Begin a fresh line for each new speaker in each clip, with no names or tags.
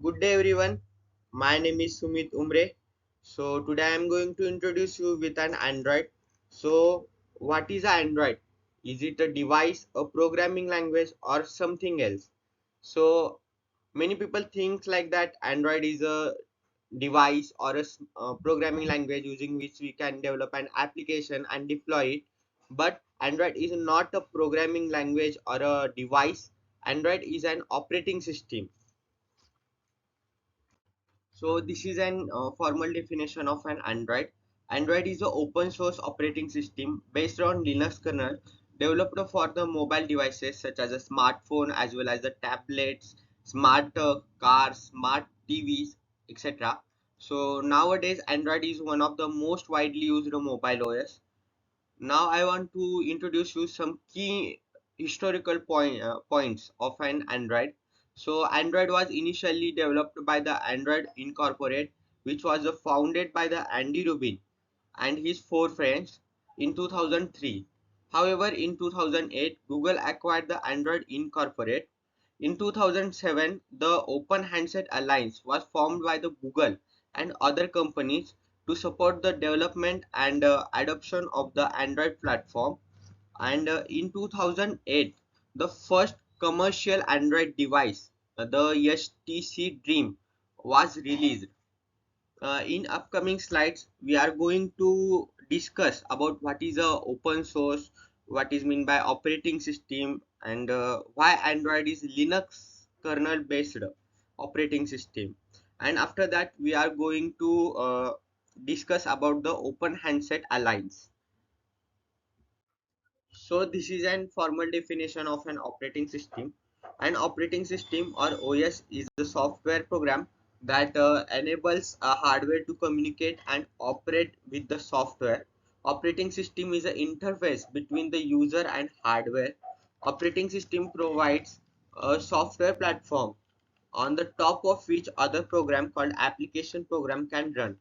Good day everyone. My name is Sumit Umre. So today I am going to introduce you with an Android. So what is an Android? Is it a device, a programming language or something else? So many people think like that Android is a device or a programming language using which we can develop an application and deploy it. But Android is not a programming language or a device. Android is an operating system. So this is an formal definition of an Android. Android is an open source operating system based on Linux kernel developed for the mobile devices such as a smartphone as well as the tablets, smart cars, smart TVs, etc. So nowadays Android is one of the most widely used mobile OS. Now I want to introduce you some key historical points of an Android. So Android was initially developed by the Android Incorporate, which was founded by the Andy Rubin and his four friends in 2003. However, in 2008, Google acquired the Android Incorporate. In 2007, the Open Handset Alliance was formed by the Google and other companies to support the development and adoption of the Android platform. And in 2008, the first commercial Android device, the HTC Dream, was released. In upcoming slides, we are going to discuss about what is a open source, what is mean by operating system, and why Android is Linux kernel based operating system. And after that, we are going to discuss about the Open Handset Alliance. So this is an formal definition of an operating system. An operating system or OS is the software program that enables a hardware to communicate and operate with the software. Operating system is an interface between the user and hardware. Operating system provides a software platform on the top of which other program called application program can run.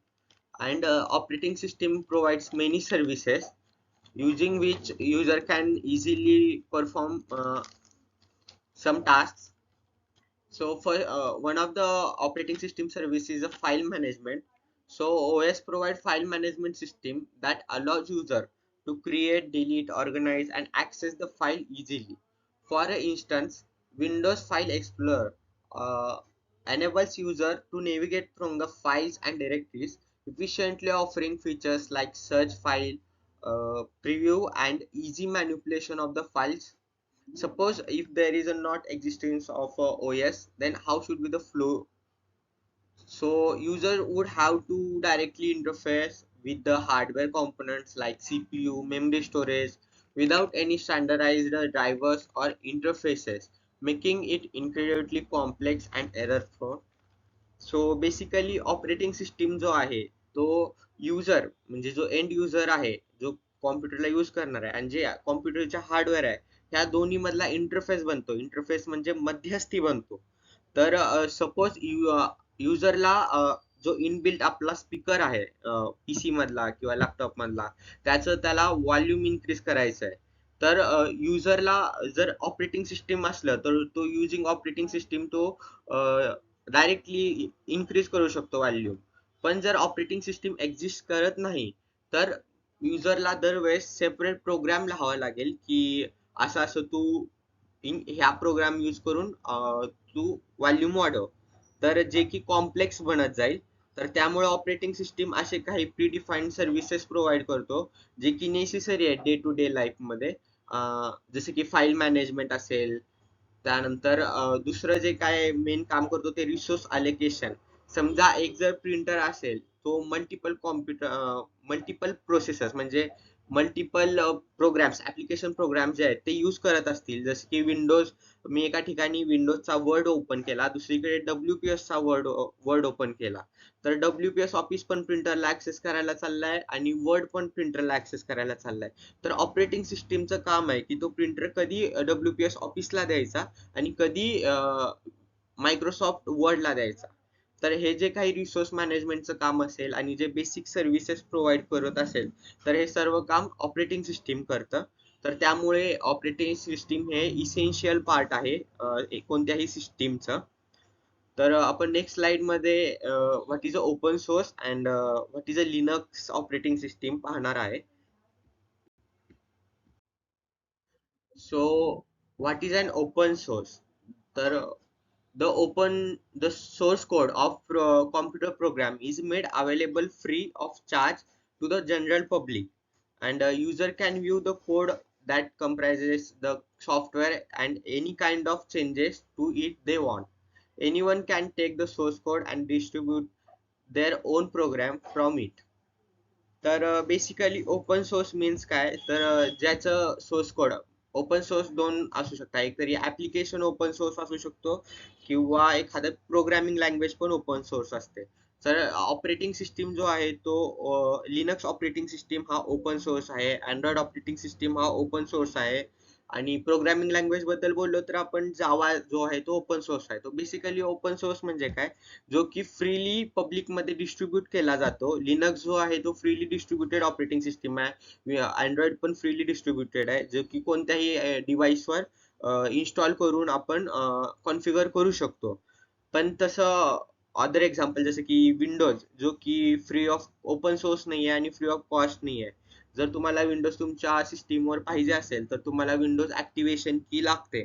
And operating system provides many services using which user can easily perform some tasks. So for one of the operating system services is a file management. So OS provide file management system that allows user to create, delete, organize and access the file easily. For instance, Windows File Explorer enables user to navigate from the files and directories efficiently, offering features like search file, preview and easy manipulation of the files. Suppose if there is a not existence of a OS, then how should be the flow? So user would have to directly interface with the hardware components like CPU, memory storage without any standardized drivers or interfaces, making it incredibly complex and error prone. So basically operating system जो आहे तो user म्हणजे जो end user आहे जो कॉम्प्युटरला use करणार आहे आणि जे कॉम्प्युटरच्या हार्डवेअर आहे ह्या दोन्ही मधला इंटरफेस बनतो. इंटरफेस म्हणजे मध्यस्थी बनतो. तर सपोज युजरला जो इनबिल्ट आपला स्पीकर आहे पीसी मधला किंवा लॅपटॉप मधला त्याला व्हॉल्यूम इन्क्रीज करायचं आहे. तर युजरला जर ऑपरेटिंग सिस्टीम असलं तर तो युजिंग ऑपरेटिंग सिस्टीम तो डायरेक्टली इन्क्रीज करू शकतो व्हॉल्यूम. पण जर ऑपरेटिंग सिस्टीम एक्झिस्ट करत नाही तर युजरला दरवेळेस सेपरेट प्रोग्राम लिहावा लागेल की असं असं तू ह्या प्रोग्राम यूज करून तू व्हॉल्यूम वाढव. तर जे की कॉम्प्लेक्स बनत जाईल. तर त्यामुळे ऑपरेटिंग सिस्टीम असे काही प्री डिफाईन्ड सर्व्हिसेस प्रोव्हाइड करतो जे की नेसेसरी आहे डे टू डे लाईफ मध्ये. जसे की फाईल मॅनेजमेंट असेल, त्यानंतर दुसरं जे काय मेन काम करतो ते रिसोर्स अलोकेशन. समजा एक जर प्रिंटर असेल तो मल्टिपल प्रोसेसर्स म्हणजे मल्टिपल प्रोग्राम्स ऍप्लिकेशन प्रोग्राम जे आहेत ते यूज करत असतील. जसे की विंडोज, मी एका ठिकाणी विंडोजचा वर्ड ओपन केला, दुसरीकडे WPS चा वर्ड ओपन केला. तर WPS ऑफिस पण प्रिंटरला ऍक्सेस करायला चाललाय आणि वर्ड पण प्रिंटरला ऍक्सेस करायला चाललाय. तर ऑपरेटिंग सिस्टीमचं काम आहे की तो प्रिंटर कधी WPS ऑफिसला द्यायचा आणि कधी मायक्रोसॉफ्ट वर्डला द्यायचा. तर हे जे काही रिसोर्स मॅनेजमेंटचं काम असेल आणि जे बेसिक सर्व्हिसेस प्रोव्हाइड करत असेल तर हे सर्व काम ऑपरेटिंग सिस्टीम करतं. तर त्यामुळे ऑपरेटिंग सिस्टीम हे इसेन्शियल पार्ट आहे कोणत्याही सिस्टीमचं. तर आपण नेक्स्ट स्लाइड मध्ये what is a open source and what is a Linux operating system पाहणार आहे. So what is an open source? तर the source code of computer program is made available free of charge to the general public, and a user can view the code that comprises the software and any kind of changes to it they want. Anyone can take the source code and distribute their own program from it. तर basically open source means काय, तर ज्याचं source code open source दोन असू शकतात. एक तरी application open source असू शकतो किंवा एखादं प्रोग्रामिंग लँग्वेज पण ओपन सोर्स असते. तर ऑपरेटिंग सिस्टीम जो आहे तो लिनक्स ऑपरेटिंग सिस्टीम हा ओपन सोर्स आहे. अँड्रॉइड ऑपरेटिंग सिस्टीम हा ओपन सोर्स आहे. आणि प्रोग्रामिंग लँग्वेज बद्दल बोललो तर आपण जावा जो आहे तो ओपन सोर्स आहे. तो बेसिकली ओपन सोर्स म्हणजे काय, जो की फ्रीली पब्लिक मध्ये डिस्ट्रीब्यूट केला जातो. लिनक्स जो आहे तो फ्रीली डिस्ट्रीब्युटेड ऑपरेटिंग सिस्टीम आहे. अँड्रॉइड पण फ्रीली डिस्ट्रीब्युटेड आहे, जो की कोणत्याही डिव्हाइसवर इन्स्टॉल करून आपण कॉन्फिगर करू शकतो. पण तसं अदर एक्झाम्पल जसं की विंडोज, जो की फ्री ऑफ ओपन सोर्स नाही आहे आणि फ्री ऑफ कॉस्ट नाही आहे. जर तुम्हाला विंडोज तुमच्या सिस्टीमवर पाहिजे असेल तर तुम्हाला विंडोज ऍक्टिव्हेशन की लागते,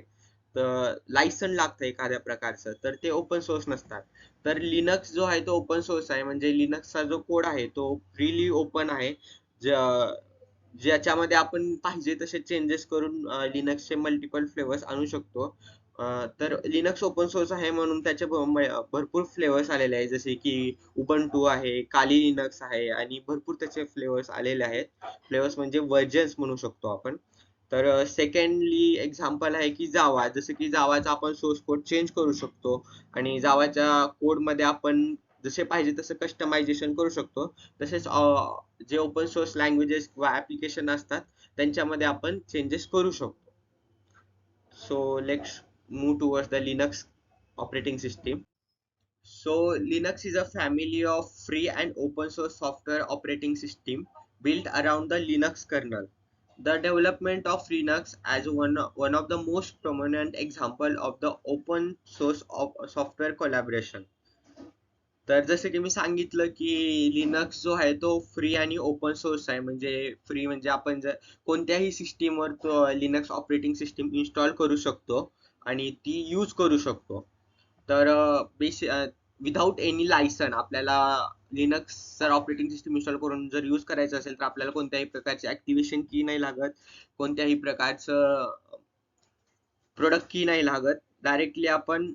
तर लायसन लागतं एखाद्या प्रकारचं, तर ते ओपन सोर्स नसतात. तर लिनक्स जो आहे तो ओपन सोर्स आहे, म्हणजे लिनक्सचा जो कोड आहे तो फ्रीली ओपन आहे. ज्याच्यामध्ये आपण पाहिजे तसे चेंजेस करून लिनक्सचे मल्टिपल फ्लेवर्स आणू शकतो. तर लिनक्स ओपन सोर्स आहे म्हणून त्याचे भरपूर फ्लेवर्स आलेले आहेत, जसे की उबंटू आहे, काली लिनक्स आहे आणि भरपूर त्याचे फ्लेवर्स आलेले आहेत. फ्लेवर्स म्हणजे व्हर्जन्स म्हणू शकतो आपण. तर सेकंडली एक्झाम्पल आहे की जावा, जसं की जावाचा आपण सोर्स कोड चेंज करू शकतो आणि जावाच्या कोडमध्ये आपण जसे पाहिजे तसं कस्टमायझेशन करू शकतो. तसेच जे ओपन सोर्स लँग्वेजेस किंवा ऍप्लिकेशन असतात त्यांच्यामध्ये आपण चेंजेस करू शकतो. So let's move towards the Linux operating system. So Linux is a family of free and open source software operating system built around the Linux kernel. The development of Linux as one of the most prominent example of the open source of software collaboration. तर जसे की मी सांगितलं की Linux जो आहे तो free आणि open source आहे. म्हणजे फ्री म्हणजे आपण जर कोणत्याही सिस्टीमवर तो लिनक्स ऑपरेटिंग सिस्टीम इन्स्टॉल करू शकतो आणि ती यूज करू शकतो. तर विदाउट एनी लायसन आपल्याला लिनक्स जर ऑपरेटिंग सिस्टीम इन्स्टॉल करून जर यूज करायचं असेल तर आपल्याला कोणत्याही प्रकारची ऍक्टिव्हेशन की नाही लागत, कोणत्याही प्रकारचं प्रोडक्ट की नाही लागत. डायरेक्टली आपण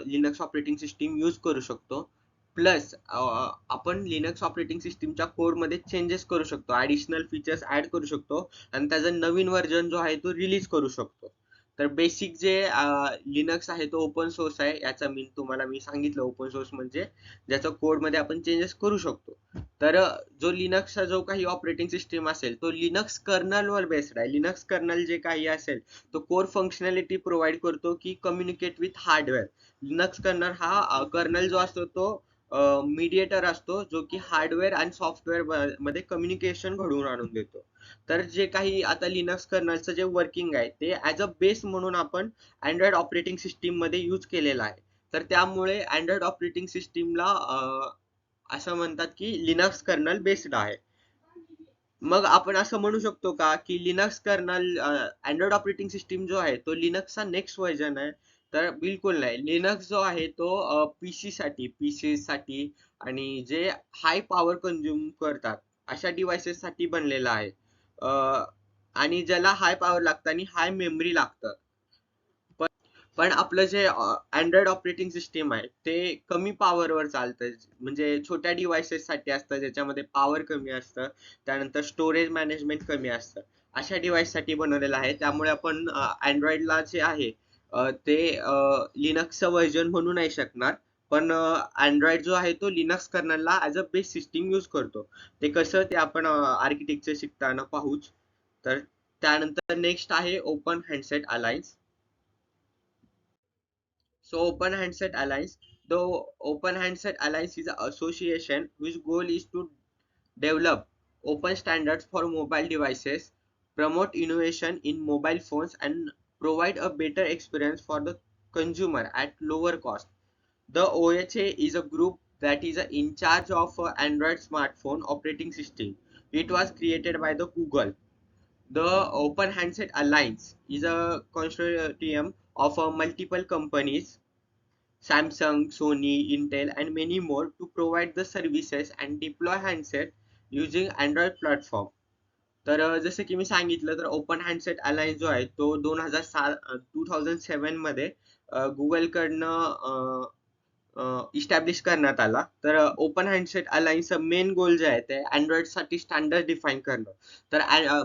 लिनक्स ऑपरेटिंग सिस्टीम यूज करू शकतो. प्लस आपण लिनक्स ऑपरेटिंग सिस्टीमच्या कोडमध्ये चेंजेस करू शकतो, ऍडिशनल फीचर्स ऍड करू शकतो आणि त्याचा नवीन व्हर्जन जो आहे तो रिलीज करू शकतो. तर बेसिक जे लिनक्स आहे तो ओपन सोर्स आहे. याचा मीन तुम्हाला मी सांगितलं, ओपन सोर्स म्हणजे ज्याचा कोडमध्ये आपण चेंजेस करू शकतो. तर जो लिनक्सचा जो काही ऑपरेटिंग सिस्टीम असेल तो लिनक्स कर्नलवर बेस्ड आहे. लिनक्स कर्नल जे काही असेल तो कोर फंक्शनॅलिटी प्रोव्हाइड करतो की communicate with hardware. Linux kernel हा कर्नल जो असतो तो मीडिएटर असतो, जो की हार्डवेअर आणि सॉफ्टवेअर मध्ये कम्युनिकेशन घडवून आणून देतो. तर जे काही आता लिनक्स कर्नलचं जे वर्किंग आहे ते ऍज अ बेस म्हणून आपण अँड्रॉइड ऑपरेटिंग सिस्टीम मध्ये यूज केलेला आहे. तर त्यामुळे अँड्रॉइड ऑपरेटिंग सिस्टीमला असं म्हणतात की लिनक्स कर्नल बेस्ड आहे. मग आपण असं म्हणू शकतो का की Linux kernel Android operating system जो आहे तो लिनक्सचा नेक्स्ट व्हर्जन आहे? तर बिलकुल नाही. लिनक्स जो आहे तो पीसी साठी आणि जे हाय पॉवर कंझ्युम करतात अशा डिव्हाइसेस साठी बनलेला आहे. आणि ज्याला हाय पॉवर लागतं आणि हाय मेमरी लागतं. पण आपलं जे अँड्रॉइड ऑपरेटिंग सिस्टीम आहे ते कमी पॉवरवर चालतं, म्हणजे छोट्या डिव्हाइसेस साठी असतं ज्याच्यामध्ये पॉवर कमी असतं, त्यानंतर स्टोरेज मॅनेजमेंट कमी असतं. अशा डिव्हाइस साठी बनवलेलं आहे. त्यामुळे आपण अँड्रॉइडला जे आहे ते लिनक्सचं व्हर्जन म्हणू नाही शकणार. पण अँड्रॉइड जो आहे तो लिनक्स कर्नलला as a base system use करतो. ते कसं ते आपण आर्किटेक्चर शिकताना पाहूच. तर त्यानंतर नेक्स्ट आहे open handset alliance. So Open Handset Alliance. The Open Handset Alliance is an association whose goal is to develop open standards for mobile devices, promote innovation in mobile phones, and provide a better experience for the consumer at lower cost. The OHA is a group that is in charge of Android smartphone operating system. It was created by the Google. The Open Handset Alliance is a consortium of multiple companies, Samsung, Sony, Intel, and many more, to provide the services and deploy handset using Android platform. तर जसं की मी सांगितलं तर open handset alliance जो आहे तो 2007 मध्ये Google कडनं इस्टॅब्लिश करण्यात आला. तर ओपन हँडसेट अलायन्सचं मेन गोल जे आहे ते अँड्रॉइड साठी स्टँडर्ड डिफाईन करणं. तर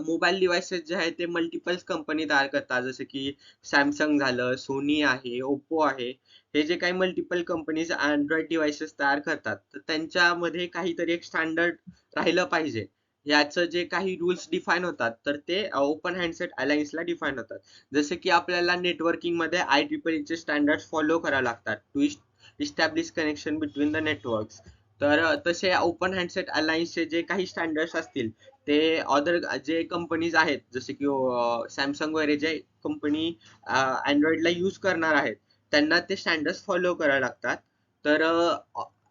मोबाईल डिव्हाइसेस जे आहे ते मल्टिपल कंपनी तयार करतात, जसं की सॅमसंग झालं, सोनी आहे, ओप्पो आहे. हे जे काही मल्टिपल कंपनीज अँड्रॉइड डिव्हाइसेस तयार करतात तर त्यांच्यामध्ये काहीतरी एक स्टँडर्ड राहिलं पाहिजे. याचं जे काही रूल्स डिफाईन होतात तर ते ओपन हँडसेट अलायन्सला डिफाईन होतात. जसे की आपल्याला नेटवर्किंग मध्ये IEEE चे स्टँडर्ड फॉलो करावे लागतात to establish connection between the networks. तर तसे ओपन हँडसेट अलायन्सचे जे काही स्टँडर्ड्स असतील ते अदर जे कंपनीज आहेत जसे की सॅमसंग वगैरे जे कंपनी अँड्रॉइडला यूज करणार आहेत त्यांना ते स्टँडर्ड्स फॉलो करावे लागतात. तर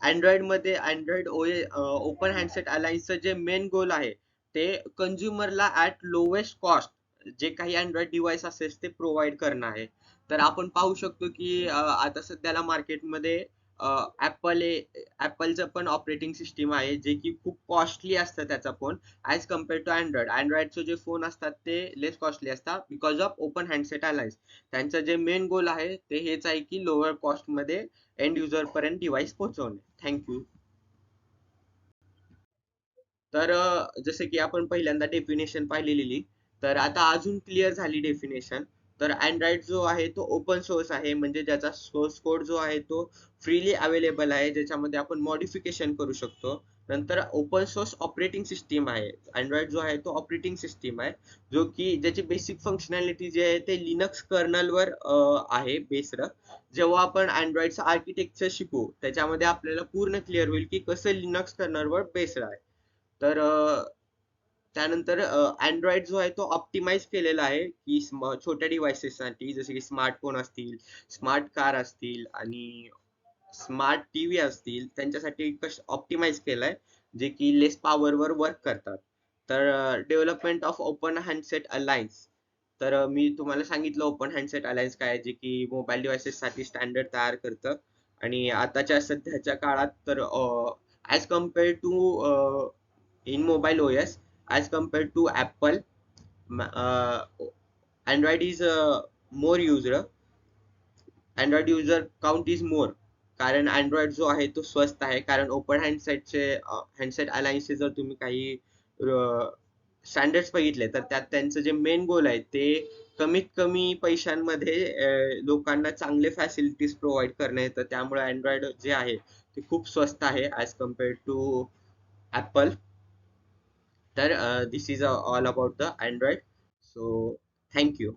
अँड्रॉइड मध्ये अँड्रॉइड ओपन हँडसेट अलायन्सचं जे मेन गोल आहे ते कंझ्युमरला ऍट लोवेस्ट कॉस्ट जे काही अँड्रॉइड डिव्हाइस असेल ते प्रोव्हाइड करणं आहे. तर आपण पाहू शकतो की आता सध्याला मार्केटमध्ये ऍपल ऍपलचं पण ऑपरेटिंग सिस्टीम आहे जे की खूप कॉस्टली असतं त्याचा phone as compare to Android. अँड्रॉइडचे जे फोन असतात ते लेस कॉस्टली असतात because of open handset alliance. त्यांचं जे मेन गोल आहे ते हेच आहे की लोअर कॉस्ट मध्ये एंड युजर पर्यंत डिव्हाइस पोहोचवणे. थँक्यू. तर जसं की आपण पहिल्यांदा डेफिनेशन पाहिलेली, तर आता अजून क्लिअर झाली डेफिनेशन. तर अँड्रॉइड जो आहे तो ओपन सोर्स आहे, म्हणजे ज्याचा सोर्स कोड जो आहे तो फ्रीली अवेलेबल आहे, ज्याच्यामध्ये आपण मॉडिफिकेशन करू शकतो. नंतर ओपन सोर्स ऑपरेटिंग सिस्टीम आहे. अँड्रॉइड जो आहे तो ऑपरेटिंग सिस्टीम आहे जो की ज्याची बेसिक फंक्शनॅलिटी जे आहे ते लिनक्स कर्नलवर आहे बेस्ड. जेव्हा आपण अँड्रॉइडचं आर्किटेक्चर शिकू त्याच्यामध्ये आपल्याला पूर्ण क्लिअर होईल की कसं लिनक्स कर्नलवर बेस्ड आहे. तर त्यानंतर अँड्रॉइड जो आहे तो ऑप्टिमाइज केलेला आहे की छोट्या डिव्हाइसेससाठी जसे की स्मार्टफोन असतील, स्मार्ट कार असतील आणि स्मार्ट टीव्ही असतील त्यांच्यासाठी ऑप्टिमाइज केलाय जे की लेस पॉवरवर वर्क करतात. तर development of open handset alliance. तर मी तुम्हाला सांगितलं ओपन हँडसेट अलायन्स काय आहे, जे की मोबाईल डिव्हाइसेस साठी स्टँडर्ड तयार करतं. आणि आताच्या सध्याच्या काळात तर as compare to in mobile OS as compared to Apple, Android is more user. Android user count is more. कारण Android जो आहे तो स्वस्त आहे. कारण ओपन हँडसेटचे हँडसेट अलायन्सचे जर तुम्ही काही स्टँडर्ड्स बघितले तर त्यात त्यांचं जे मेन गोल आहे ते कमीत कमी पैशांमध्ये लोकांना चांगले फॅसिलिटीज प्रोव्हाइड करणे येतं. त्यामुळे अँड्रॉइड जे आहे ते खूप स्वस्त आहे ॲज कम्पेअर टू ॲपल. तर this is all about the Android. So thank you.